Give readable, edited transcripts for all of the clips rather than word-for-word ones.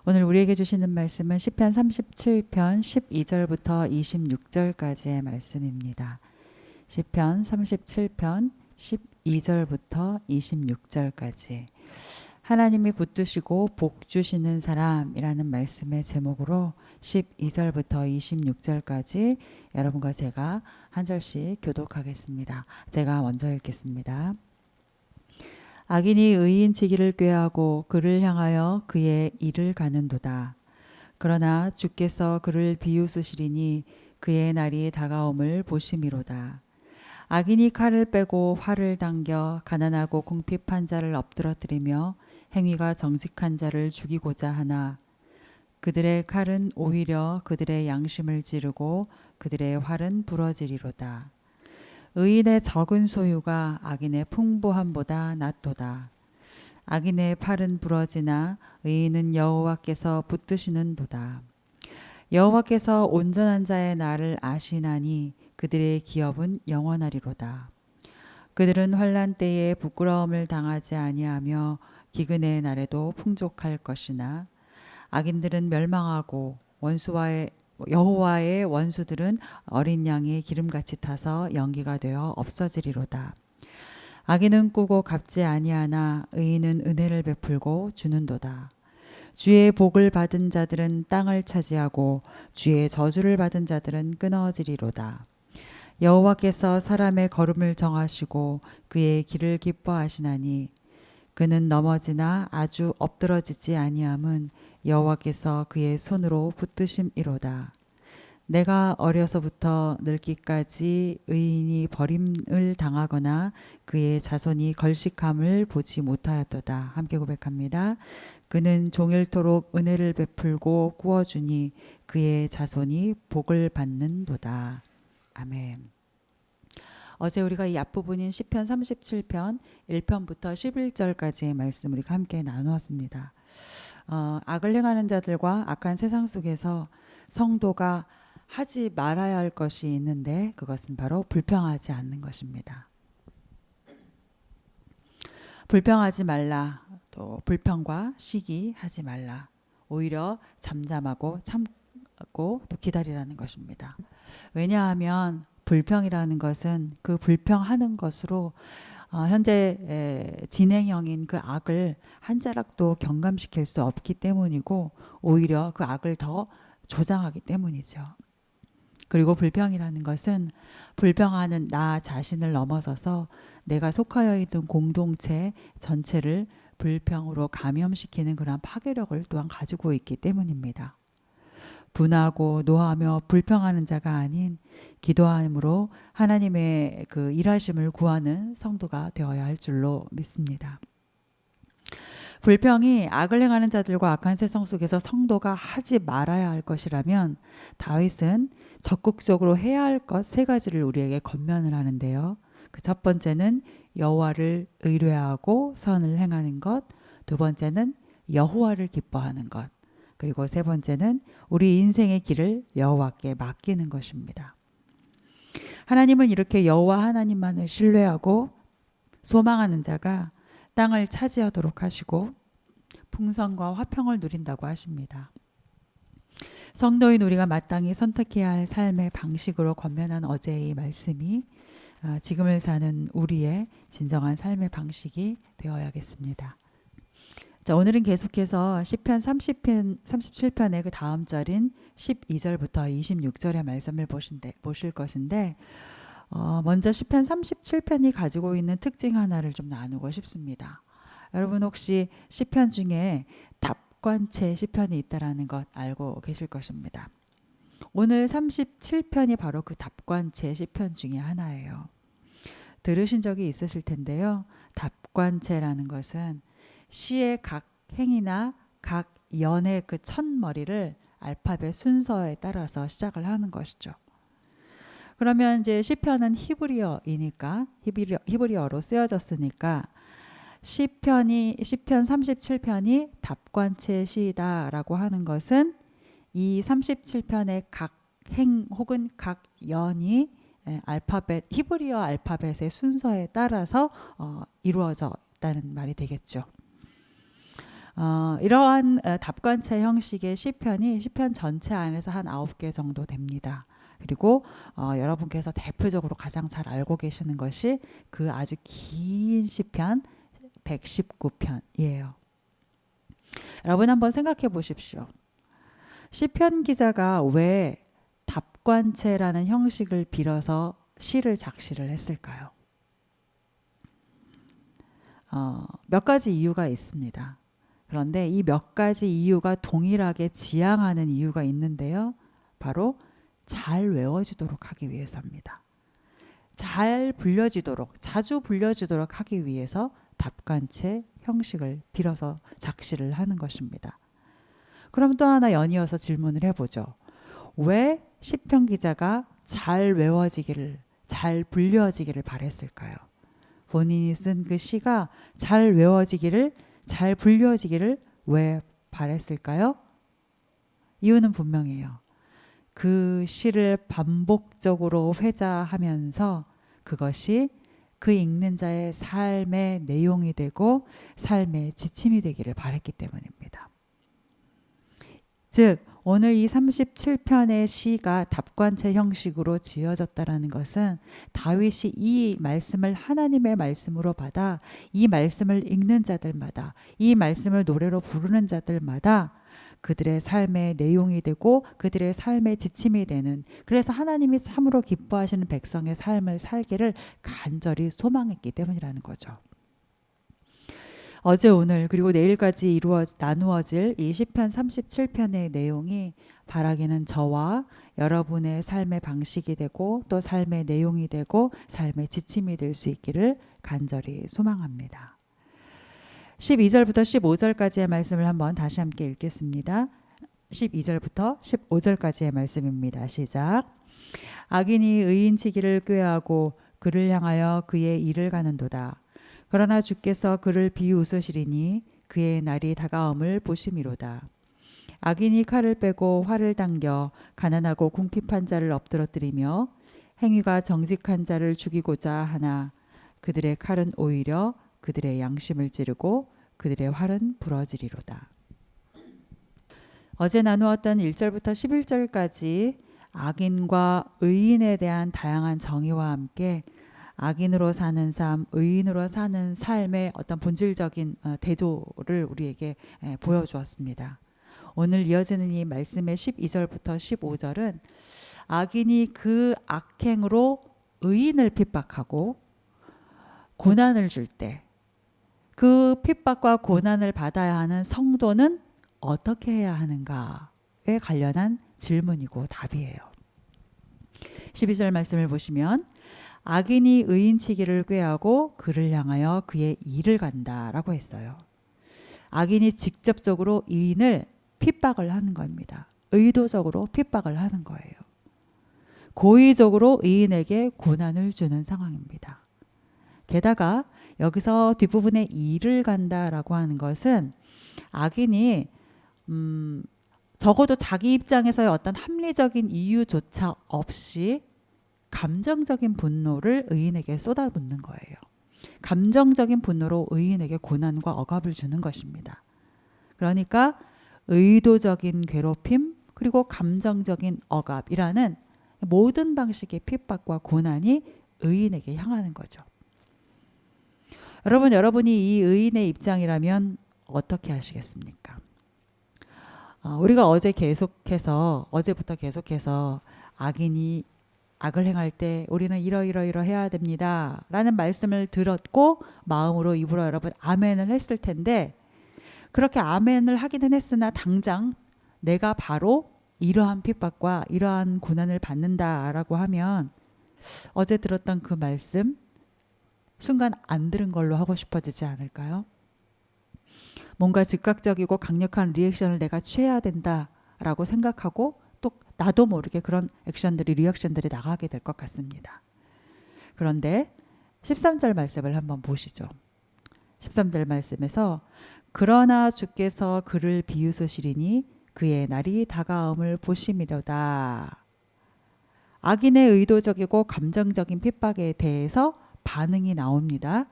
오늘 우리에게 주시는 말씀은 시편 37편 12절부터 26절까지의 말씀입니다. 시편 37편 12절부터 26절까지 하나님이 붙드시고 복 주시는 사람이라는 말씀의 제목으로 12절부터 26절까지 여러분과 제가 한 절씩 교독하겠습니다. 제가 먼저 읽겠습니다. 악인이 의인치기를 꾀하고 그를 향하여 그의 일을 가는도다. 그러나 주께서 그를 비웃으시리니 그의 날이 다가옴을 보심이로다. 악인이 칼을 빼고 활을 당겨 가난하고 궁핍한 자를 엎드러뜨리며 행위가 정직한 자를 죽이고자 하나 그들의 칼은 오히려 그들의 양심을 찌르고 그들의 활은 부러지리로다. 의인의 적은 소유가 악인의 풍부함보다 낫도다. 악인의 팔은 부러지나 의인은 여호와께서 붙드시는도다. 여호와께서 온전한 자의 날을 아시나니 그들의 기업은 영원하리로다. 그들은 환난 때에 부끄러움을 당하지 아니하며 기근의 날에도 풍족할 것이나 악인들은 멸망하고 여호와의 원수들은 어린 양의 기름같이 타서 연기가 되어 없어지리로다. 악인은 꾸고 갚지 아니하나 의인은 은혜를 베풀고 주는도다. 주의 복을 받은 자들은 땅을 차지하고 주의 저주를 받은 자들은 끊어지리로다. 여호와께서 사람의 걸음을 정하시고 그의 길을 기뻐하시나니 그는 넘어지나 아주 엎드러지지 아니함은 여호와께서 그의 손으로 붙드심이로다. 내가 어려서부터 늙기까지 의인이 버림을 당하거나 그의 자손이 걸식함을 보지 못하였도다. 함께 고백합니다. 그는 종일토록 은혜를 베풀고 꾸어주니 그의 자손이 복을 받는도다. 아멘. 어제 우리가 이 앞부분인 시편 37편 1편부터 11절까지의 말씀 우리가 함께 나누었습니다. 악을 행하는 자들과 악한 세상 속에서 성도가 하지 말아야 할 것이 있는데 그것은 바로 불평하지 않는 것입니다. 불평하지 말라. 또 불평과 시기하지 말라. 오히려 잠잠하고 참고 또 기다리라는 것입니다. 왜냐하면 불평이라는 것은 그 불평하는 것으로 현재 진행형인 그 악을 한 자락도 경감시킬 수 없기 때문이고 오히려 그 악을 더 조장하기 때문이죠. 그리고 불평이라는 것은 불평하는 나 자신을 넘어서서 내가 속하여 있는 공동체 전체를 불평으로 감염시키는 그런 파괴력을 또한 가지고 있기 때문입니다. 분하고 노하며 불평하는 자가 아닌 기도함으로 하나님의 그 일하심을 구하는 성도가 되어야 할 줄로 믿습니다. 불평이 악을 행하는 자들과 악한 세상 속에서 성도가 하지 말아야 할 것이라면 다윗은 적극적으로 해야 할 것 세 가지를 우리에게 권면을 하는데요. 그 첫 번째는 여호와를 의뢰하고 선을 행하는 것, 두 번째는 여호와를 기뻐하는 것, 그리고 세 번째는 우리 인생의 길을 여호와께 맡기는 것입니다. 하나님은 이렇게 여호와 하나님만을 신뢰하고 소망하는 자가 땅을 차지하도록 하시고 풍성과 화평을 누린다고 하십니다. 성도인 우리가 마땅히 선택해야 할 삶의 방식으로 권면한 어제의 말씀이 지금을 사는 우리의 진정한 삶의 방식이 되어야겠습니다. 자, 오늘은 계속해서 시편 37편의 그 다음 절인 12절부터 26절의 말씀을 보실 것인데 먼저 시편 37편이 가지고 있는 특징 하나를 좀 나누고 싶습니다. 여러분 혹시 시편 중에 답관체 시편이 있다라는 것 알고 계실 것입니다. 오늘 37편이 바로 그 답관체 시편 중에 하나예요. 들으신 적이 있으실 텐데요. 답관체라는 것은 시의 각 행이나 각 연의 그 첫머리를 알파벳 순서에 따라서 시작을 하는 것이죠. 그러면 이제 시편은 히브리어이니까 히브리어로 쓰여졌으니까 시편 37편이 답관체 시다라고 하는 것은 이 37편의 각 행 혹은 각 연이 히브리어 알파벳의 순서에 따라서 이루어져 있다는 말이 되겠죠. 이러한 답관체 형식의 시편이 시편 전체 안에서 한 9개 정도 됩니다. 그리고 여러분께서 대표적으로 가장 잘 알고 계시는 것이 그 아주 긴 시편 119편이에요. 여러분 한번 생각해 보십시오. 시편 기자가 왜 답관체라는 형식을 빌어서 시를 작시를 했을까요? 몇 가지 이유가 있습니다. 그런데 이 몇 가지 이유가 동일하게 지향하는 이유가 있는데요. 바로 잘 외워지도록 하기 위해서입니다. 잘 불려지도록, 자주 불려지도록 하기 위해서 답관체 형식을 빌어서 작시를 하는 것입니다. 그럼 또 하나 연이어서 질문을 해보죠. 왜 시편 기자가 잘 외워지기를, 잘 불려지기를 바랬을까요? 본인이 쓴 그 시가 잘 외워지기를, 잘 불려지기를 왜 바랬을까요? 이유는 분명해요. 그 시를 반복적으로 회자하면서 그것이 그 읽는 자의 삶의 내용이 되고 삶의 지침이 되기를 바랬기 때문입니다. 즉 오늘 이 37편의 시가 답관체 형식으로 지어졌다라는 것은 다윗이 이 말씀을 하나님의 말씀으로 받아 이 말씀을 읽는 자들마다, 이 말씀을 노래로 부르는 자들마다 그들의 삶의 내용이 되고 그들의 삶의 지침이 되는, 그래서 하나님이 참으로 기뻐하시는 백성의 삶을 살기를 간절히 소망했기 때문이라는 거죠. 어제 오늘 그리고 내일까지 나누어질 이 시편 37편의 내용이 바라기는 저와 여러분의 삶의 방식이 되고 또 삶의 내용이 되고 삶의 지침이 될 수 있기를 간절히 소망합니다. 12절부터 15절까지의 말씀을 한번 다시 함께 읽겠습니다. 12절부터 15절까지의 말씀입니다. 시작. 악인이 의인치기를 꾀하고 그를 향하여 그의 일을 가는도다. 그러나 주께서 그를 비웃으시리니 그의 날이 다가옴을 보심이로다. 악인이 칼을 빼고 활을 당겨 가난하고 궁핍한 자를 엎드러뜨리며 행위가 정직한 자를 죽이고자 하나 그들의 칼은 오히려 그들의 양심을 찌르고 그들의 활은 부러지리로다. 어제 나누었던 1절부터 11절까지 악인과 의인에 대한 다양한 정의와 함께 악인으로 사는 삶, 의인으로 사는 삶의 어떤 본질적인 대조를 우리에게 보여주었습니다. 오늘 이어지는 이 말씀의 12절부터 15절은 악인이 그 악행으로 의인을 핍박하고 고난을 줄 때 그 핍박과 고난을 받아야 하는 성도는 어떻게 해야 하는가에 관련한 질문이고 답이에요. 12절 말씀을 보시면 악인이 의인치기를 꾀하고 그를 향하여 그의 일을 간다라고 했어요. 악인이 직접적으로 의인을 핍박을 하는 겁니다. 의도적으로 핍박을 하는 거예요. 고의적으로 의인에게 고난을 주는 상황입니다. 게다가 여기서 뒷부분에 일을 간다라고 하는 것은 악인이 적어도 자기 입장에서의 어떤 합리적인 이유조차 없이 감정적인 분노를 의인에게 쏟아붓는 거예요. 감정적인 분노로 의인에게 고난과 억압을 주는 것입니다. 그러니까 의도적인 괴롭힘 그리고 감정적인 억압이라는 모든 방식의 핍박과 고난이 의인에게 향하는 거죠. 여러분이 이 의인의 입장이라면 어떻게 하시겠습니까? 우리가 어제부터 계속해서 악인이 악을 행할 때 우리는 이러해야 됩니다 라는 말씀을 들었고 마음으로 입으로 여러분 아멘을 했을 텐데, 그렇게 아멘을 하기는 했으나 당장 내가 바로 이러한 핍박과 이러한 고난을 받는다라고 하면 어제 들었던 그 말씀 순간 안 들은 걸로 하고 싶어지지 않을까요? 뭔가 즉각적이고 강력한 리액션을 내가 취해야 된다라고 생각하고 또 나도 모르게 그런 리액션들이 나가게 될 것 같습니다. 그런데 13절 말씀을 한번 보시죠. 13절 말씀에서 그러나 주께서 그를 비웃으시리니 그의 날이 다가옴을 보심이로다. 악인의 의도적이고 감정적인 핍박에 대해서 반응이 나옵니다.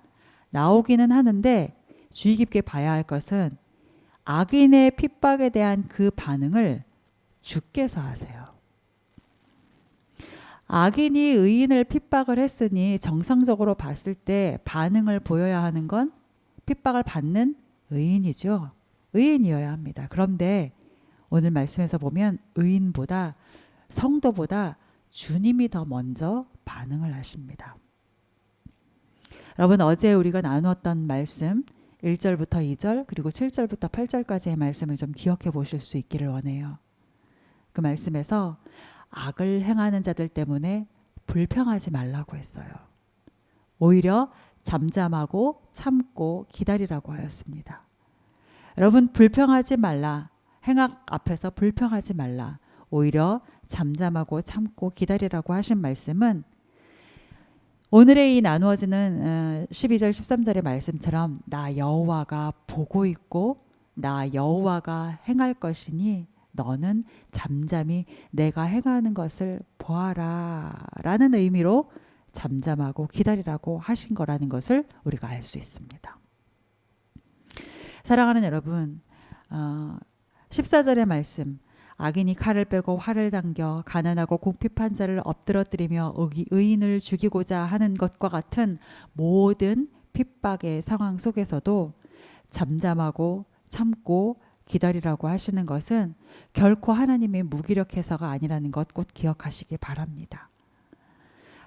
나오기는 하는데 주의 깊게 봐야 할 것은 악인의 핍박에 대한 그 반응을 주께서 하세요. 악인이 의인을 핍박을 했으니 정상적으로 봤을 때 반응을 보여야 하는 건 핍박을 받는 의인이죠. 의인이어야 합니다. 그런데 오늘 말씀에서 보면 의인보다 성도보다 주님이 더 먼저 반응을 하십니다. 여러분, 어제 우리가 나누었던 말씀 1절부터 2절 그리고 7절부터 8절까지의 말씀을 좀 기억해 보실 수 있기를 원해요. 그 말씀에서 악을 행하는 자들 때문에 불평하지 말라고 했어요. 오히려 잠잠하고 참고 기다리라고 하였습니다. 여러분, 불평하지 말라. 행악 앞에서 불평하지 말라. 오히려 잠잠하고 참고 기다리라고 하신 말씀은 오늘의 이 나누어지는 12절 13절의 말씀처럼 나 여호와가 보고 있고 나 여호와가 행할 것이니 너는 잠잠히 내가 행하는 것을 보아라 라는 의미로 잠잠하고 기다리라고 하신 거라는 것을 우리가 알 수 있습니다. 사랑하는 여러분, 14절의 말씀, 악인이 칼을 빼고 활을 당겨 가난하고 궁핍한 자를 엎드러뜨리며 의인을 죽이고자 하는 것과 같은 모든 핍박의 상황 속에서도 잠잠하고 참고 기다리라고 하시는 것은 결코 하나님의 무기력해서가 아니라는 것 꼭 기억하시기 바랍니다.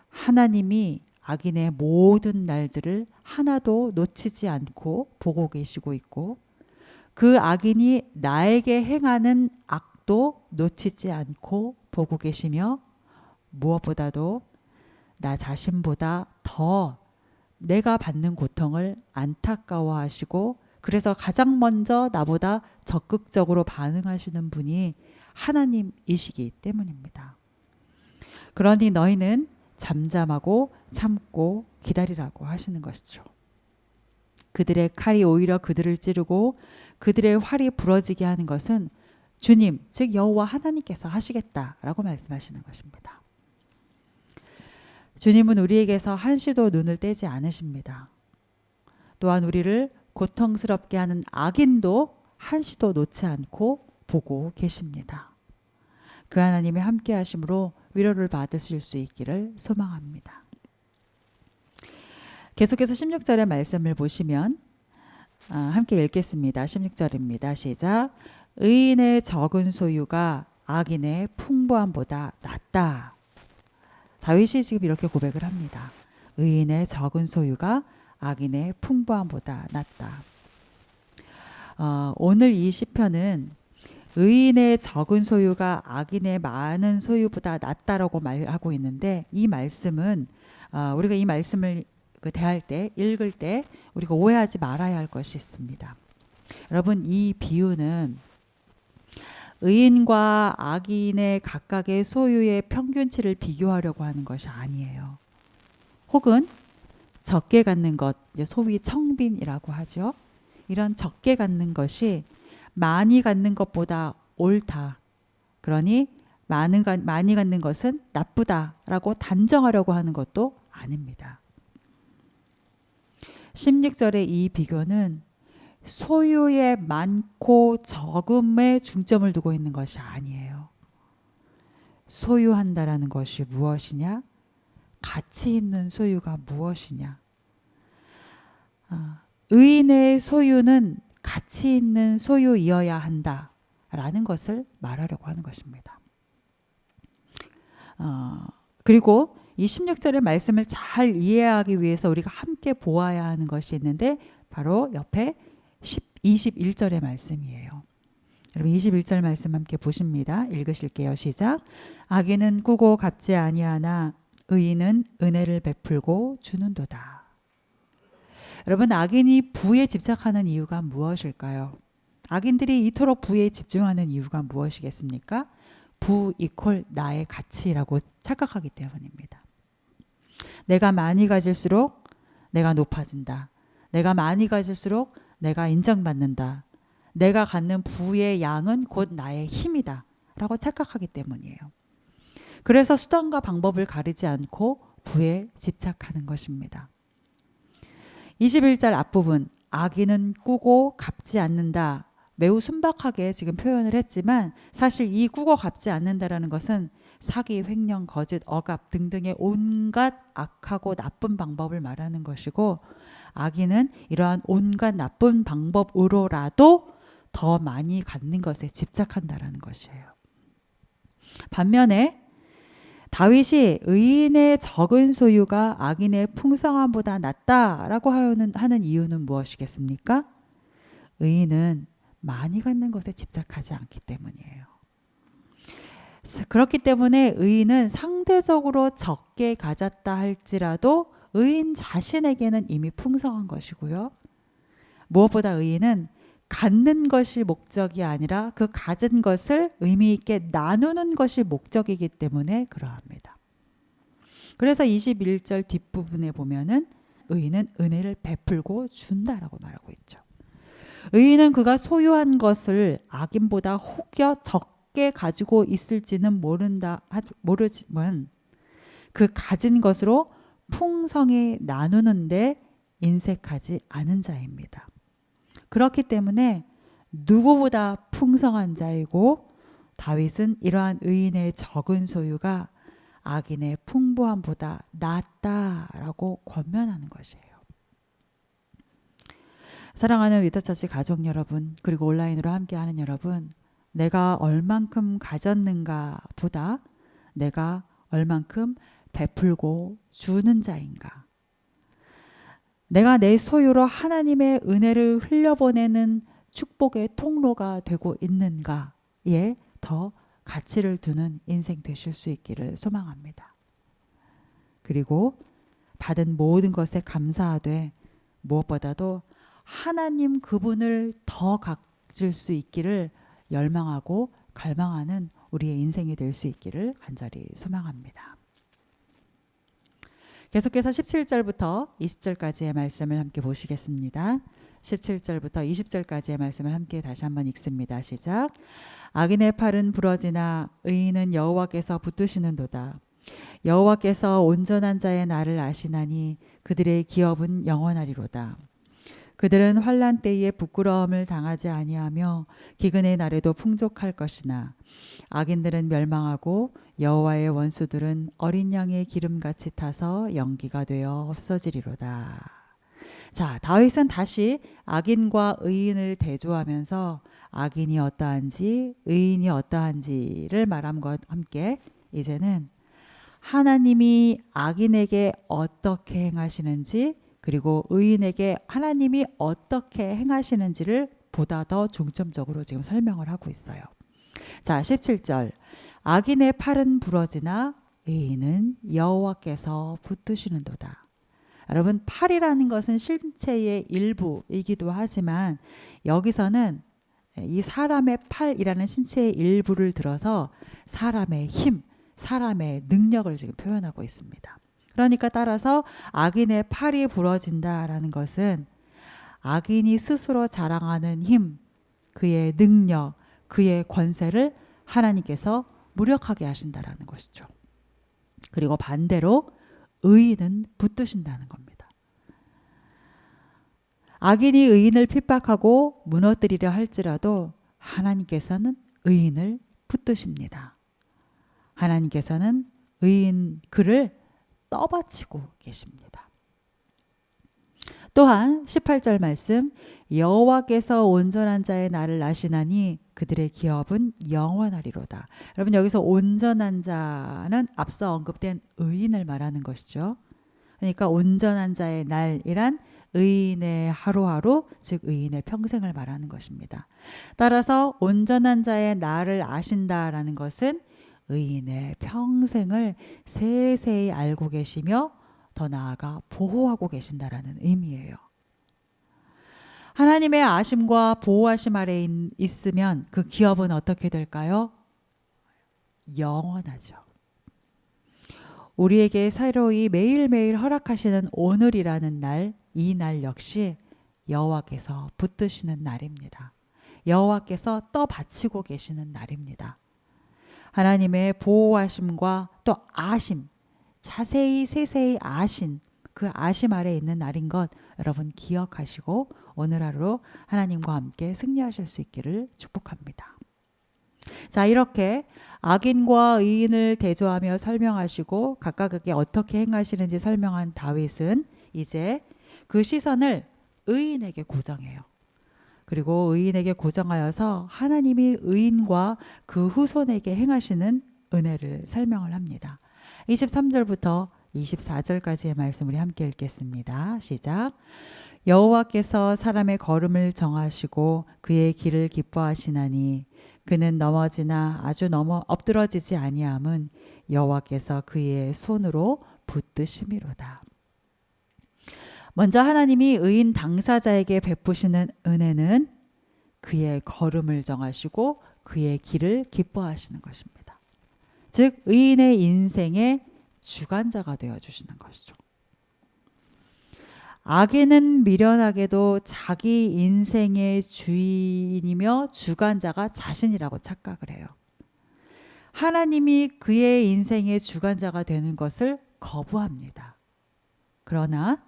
하나님이 악인의 모든 날들을 하나도 놓치지 않고 보고 계시고 있고 그 악인이 나에게 행하는 악도 놓치지 않고 보고 계시며 무엇보다도 나 자신보다 더 내가 받는 고통을 안타까워하시고 그래서 가장 먼저 나보다 적극적으로 반응하시는 분이 하나님이시기 때문입니다. 그러니 너희는 잠잠하고 참고 기다리라고 하시는 것이죠. 그들의 칼이 오히려 그들을 찌르고 그들의 활이 부러지게 하는 것은 주님, 즉 여호와 하나님께서 하시겠다라고 말씀하시는 것입니다. 주님은 우리에게서 한시도 눈을 떼지 않으십니다. 또한 우리를 고통스럽게 하는 악인도 한시도 놓지 않고 보고 계십니다. 그 하나님의 함께 하심으로 위로를 받으실 수 있기를 소망합니다. 계속해서 16절의 말씀을 보시면 함께 읽겠습니다. 16절입니다. 시작. 의인의 적은 소유가 악인의 풍부함보다 낫다. 다윗이 지금 이렇게 고백을 합니다. 의인의 적은 소유가 악인의 풍부함보다 낫다. 오늘 이 시편은 의인의 적은 소유가 악인의 많은 소유보다 낫다라고 말하고 있는데 이 말씀은 우리가 이 말씀을 대할 때 읽을 때 우리가 오해하지 말아야 할 것이 있습니다. 여러분, 이 비유는 의인과 악인의 각각의 소유의 평균치를 비교하려고 하는 것이 아니에요. 혹은 적게 갖는 것, 소위 청빈이라고 하죠. 이런 적게 갖는 것이 많이 갖는 것보다 옳다. 그러니 많이 갖는 것은 나쁘다라고 단정하려고 하는 것도 아닙니다. 16절의 이 비교는 소유의 많고 적음에 중점을 두고 있는 것이 아니에요. 소유한다라는 것이 무엇이냐? 가치 있는 소유가 무엇이냐? 의인의 소유는 가치 있는 소유이어야 한다라는 것을 말하려고 하는 것입니다. 그리고 이 16절의 말씀을 잘 이해하기 위해서 우리가 함께 보아야 하는 것이 있는데 바로 옆에 21절의 말씀이에요. 여러분 21절 말씀 함께 보십니다. 읽으실게요. 시작. 악인은 꾸고 갚지 아니하나 의인은 은혜를 베풀고 주는도다. 여러분, 악인이 부에 집착하는 이유가 무엇일까요? 악인들이 이토록 부에 집중하는 이유가 무엇이겠습니까? 부 이퀄 나의 가치라고 착각하기 때문입니다. 내가 많이 가질수록 내가 높아진다. 내가 많이 가질수록 내가 인정받는다. 내가 갖는 부의 양은 곧 나의 힘이다 라고 착각하기 때문이에요. 그래서 수단과 방법을 가리지 않고 부에 집착하는 것입니다. 21절 앞부분 악인은 꾸고 갚지 않는다 매우 순박하게 지금 표현을 했지만 사실 이 국어 갚지 않는다라는 것은 사기, 횡령, 거짓, 억압 등등의 온갖 악하고 나쁜 방법을 말하는 것이고 악인은 이러한 온갖 나쁜 방법으로라도 더 많이 갖는 것에 집착한다라는 것이에요. 반면에 다윗이 의인의 적은 소유가 악인의 풍성함보다 낫다라고 하는 이유는 무엇이겠습니까? 의인은 많이 갖는 것에 집착하지 않기 때문이에요. 그렇기 때문에 의인은 상대적으로 적게 가졌다 할지라도 의인 자신에게는 이미 풍성한 것이고요. 무엇보다 의인은 갖는 것이 목적이 아니라 그 가진 것을 의미 있게 나누는 것이 목적이기 때문에 그러합니다. 그래서 21절 뒷부분에 보면은 의인은 은혜를 베풀고 준다라고 말하고 있죠. 의인은 그가 소유한 것을 악인보다 혹여 적게 가지고 있을지는 모르지만 그 가진 것으로 풍성히 나누는데 인색하지 않은 자입니다. 그렇기 때문에 누구보다 풍성한 자이고 다윗은 이러한 의인의 적은 소유가 악인의 풍부함보다 낫다라고 권면하는 것이에요. 사랑하는 위터처치 가족 여러분, 그리고 온라인으로 함께하는 여러분, 내가 얼만큼 가졌는가 보다 내가 얼만큼 베풀고 주는 자인가, 내가 내 소유로 하나님의 은혜를 흘려보내는 축복의 통로가 되고 있는가에 더 가치를 두는 인생 되실 수 있기를 소망합니다. 그리고 받은 모든 것에 감사하되 무엇보다도 하나님 그분을 더 가질 수 있기를 열망하고 갈망하는 우리의 인생이 될 수 있기를 간절히 소망합니다. 계속해서 17절부터 20절까지의 말씀을 함께 보시겠습니다. 17절부터 20절까지의 말씀을 함께 다시 한번 읽습니다. 시작. 악인의 팔은 부러지나 의인은 여호와께서 붙드시는도다. 여호와께서 온전한 자의 날을 아시나니 그들의 기업은 영원하리로다. 그들은 환난 때에 부끄러움을 당하지 아니하며 기근의 날에도 풍족할 것이나 악인들은 멸망하고 여호와의 원수들은 어린 양의 기름같이 타서 연기가 되어 없어지리로다. 자, 다윗은 다시 악인과 의인을 대조하면서 악인이 어떠한지 의인이 어떠한지를 말함과 함께 이제는 하나님이 악인에게 어떻게 행하시는지 그리고 의인에게 하나님이 어떻게 행하시는지를 보다 더 중점적으로 지금 설명을 하고 있어요. 자, 17절. 악인의 팔은 부러지나 의인은 여호와께서 붙드시는도다. 여러분, 팔이라는 것은 신체의 일부이기도 하지만 여기서는 이 사람의 팔이라는 신체의 일부를 들어서 사람의 힘, 사람의 능력을 지금 표현하고 있습니다. 그러니까 따라서 악인의 팔이 부러진다라는 것은 악인이 스스로 자랑하는 힘, 그의 능력, 그의 권세를 하나님께서 무력하게 하신다라는 것이죠. 그리고 반대로 의인은 붙드신다는 겁니다. 악인이 의인을 핍박하고 무너뜨리려 할지라도 하나님께서는 의인을 붙드십니다. 하나님께서는 의인 그를 떠받치고 계십니다. 또한 18절 말씀, 여호와께서 온전한 자의 날을 아시나니 그들의 기업은 영원하리로다. 여러분, 여기서 온전한 자는 앞서 언급된 의인을 말하는 것이죠. 그러니까 온전한 자의 날이란 의인의 하루하루, 즉 의인의 평생을 말하는 것입니다. 따라서 온전한 자의 날을 아신다라는 것은 의인의 평생을 세세히 알고 계시며 더 나아가 보호하고 계신다라는 의미예요. 하나님의 아심과 보호하심 아래 있으면 그 기업은 어떻게 될까요? 영원하죠. 우리에게 새로이 매일매일 허락하시는 오늘이라는 날, 이 날 역시 여호와께서 붙드시는 날입니다. 여호와께서 떠받치고 계시는 날입니다. 하나님의 보호하심과 또 아심, 자세히 세세히 아신 그 아심 아래 있는 날인 것 여러분 기억하시고 오늘 하루 하나님과 함께 승리하실 수 있기를 축복합니다. 자, 이렇게 악인과 의인을 대조하며 설명하시고 각각에게 어떻게 행하시는지 설명한 다윗은 이제 그 시선을 의인에게 고정해요. 그리고 의인에게 고정하여서 하나님이 의인과 그 후손에게 행하시는 은혜를 설명을 합니다. 23절부터 24절까지의 말씀 우리 함께 읽겠습니다. 시작. 여호와께서 사람의 걸음을 정하시고 그의 길을 기뻐하시나니 그는 넘어지나 아주 엎드러지지 아니함은 여호와께서 그의 손으로 붙드심이로다. 먼저 하나님이 의인 당사자에게 베푸시는 은혜는 그의 걸음을 정하시고 그의 길을 기뻐하시는 것입니다. 즉 의인의 인생의 주관자가 되어주시는 것이죠. 악인은 미련하게도 자기 인생의 주인이며 주관자가 자신이라고 착각을 해요. 하나님이 그의 인생의 주관자가 되는 것을 거부합니다. 그러나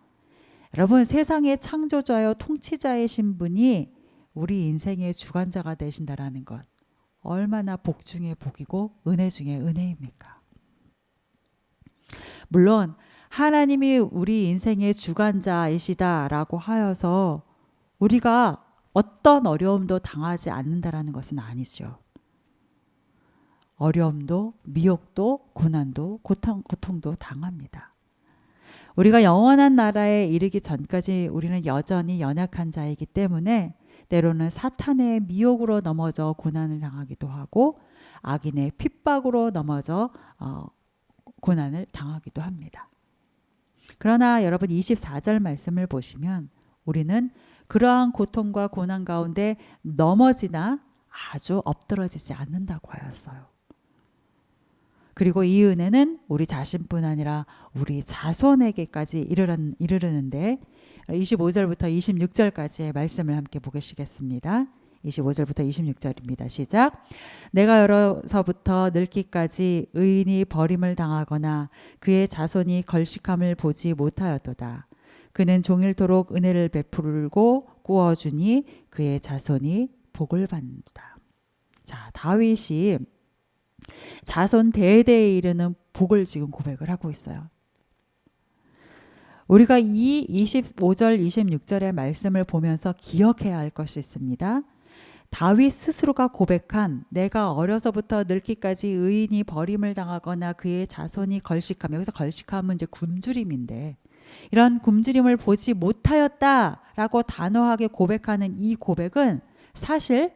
여러분, 세상의 창조자여 통치자이신 분이 우리 인생의 주관자가 되신다라는 것, 얼마나 복 중에 복이고 은혜 중에 은혜입니까? 물론 하나님이 우리 인생의 주관자이시다라고 하여서 우리가 어떤 어려움도 당하지 않는다라는 것은 아니죠. 어려움도 미혹도 고난도 고통도 당합니다. 우리가 영원한 나라에 이르기 전까지 우리는 여전히 연약한 자이기 때문에 때로는 사탄의 미혹으로 넘어져 고난을 당하기도 하고 악인의 핍박으로 넘어져 고난을 당하기도 합니다. 그러나 여러분 24절 말씀을 보시면 우리는 그러한 고통과 고난 가운데 넘어지나 아주 엎드러지지 않는다고 하였어요. 그리고 이 은혜는 우리 자신뿐 아니라 우리 자손에게까지 이르르는데 25절부터 26절까지의 말씀을 함께 보시겠습니다. 25절부터 26절입니다. 시작. 내가 어려서부터 늙기까지 의인이 버림을 당하거나 그의 자손이 걸식함을 보지 못하였도다. 그는 종일토록 은혜를 베풀고 꾸어주니 그의 자손이 복을 받는다. 자, 다윗이 자손 대대에 이르는 복을 지금 고백을 하고 있어요. 우리가 이 25절 26절의 말씀을 보면서 기억해야 할 것이 있습니다. 다윗 스스로가 고백한 내가 어려서부터 늙기까지 의인이 버림을 당하거나 그의 자손이 걸식함, 여기서 걸식함은 이제 굶주림인데 이런 굶주림을 보지 못하였다라고 단호하게 고백하는 이 고백은 사실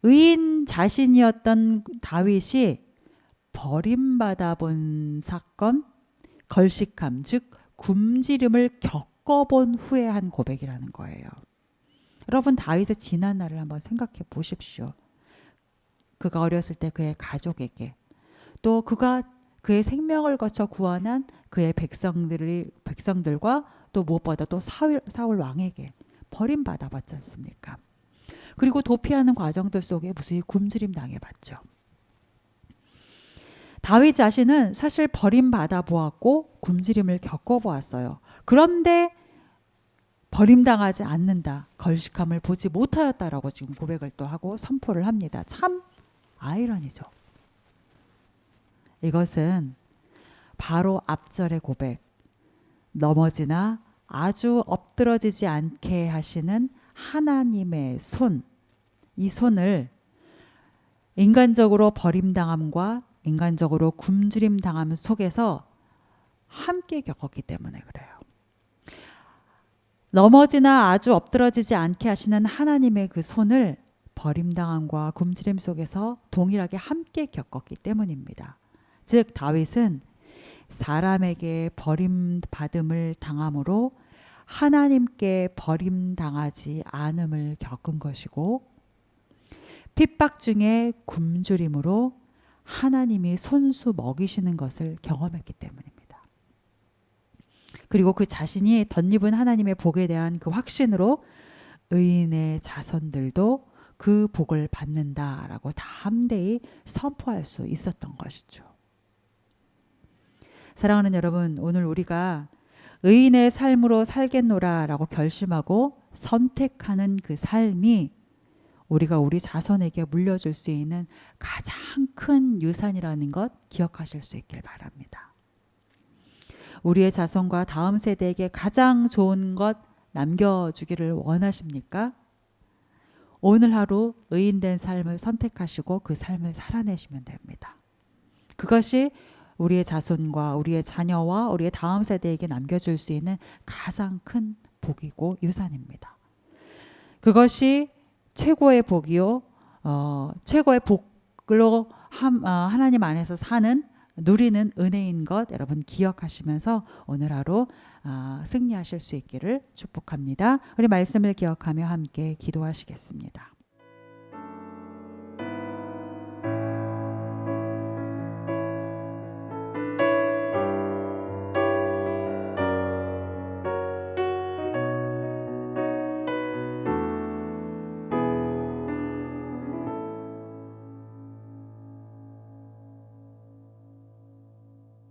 의인 자신이었던 다윗이 버림받아 본 사건, 걸식함, 즉 굶주림을 겪어본 후에 한 고백이라는 거예요. 여러분, 다윗의 지난 날을 한번 생각해 보십시오. 그가 어렸을 때 그의 가족에게, 또 그가 그의 생명을 거쳐 구원한 그의 백성들과 또 무엇보다 또 사울 왕에게 버림받아 봤지 않습니까? 그리고 도피하는 과정들 속에 무수히 굶주림 당해봤죠. 다윗 자신은 사실 버림받아 보았고 굶주림을 겪어보았어요. 그런데 버림당하지 않는다, 걸식함을 보지 못하였다라고 지금 고백을 또 하고 선포를 합니다. 참 아이러니죠. 이것은 바로 앞절의 고백, 넘어지나 아주 엎드러지지 않게 하시는 하나님의 손, 이 손을 인간적으로 버림당함과 인간적으로 굶주림 당함 속에서 함께 겪었기 때문에 그래요. 넘어지나 아주 엎드러지지 않게 하시는 하나님의 그 손을 버림당함과 굶주림 속에서 동일하게 함께 겪었기 때문입니다. 즉 다윗은 사람에게 버림받음을 당함으로 하나님께 버림당하지 않음을 겪은 것이고, 핍박 중에 굶주림으로 하나님이 손수 먹이시는 것을 경험했기 때문입니다. 그리고 그 자신이 덧입은 하나님의 복에 대한 그 확신으로 의인의 자손들도 그 복을 받는다라고 담대히 선포할 수 있었던 것이죠. 사랑하는 여러분, 오늘 우리가 의인의 삶으로 살겠노라라고 결심하고 선택하는 그 삶이 우리가 우리 자손에게 물려줄 수 있는 가장 큰 유산이라는 것 기억하실 수 있길 바랍니다. 우리의 자손과 다음 세대에게 가장 좋은 것 남겨주기를 원하십니까? 오늘 하루 의인된 삶을 선택하시고 그 삶을 살아내시면 됩니다. 그것이 우리의 자손과 우리의 자녀와 우리의 다음 세대에게 남겨줄 수 있는 가장 큰 복이고 유산입니다. 그것이 최고의 복이요, 최고의 복으로 하나님 안에서 사는 누리는 은혜인 것 여러분 기억하시면서 오늘 하루 승리하실 수 있기를 축복합니다. 우리 말씀을 기억하며 함께 기도하시겠습니다.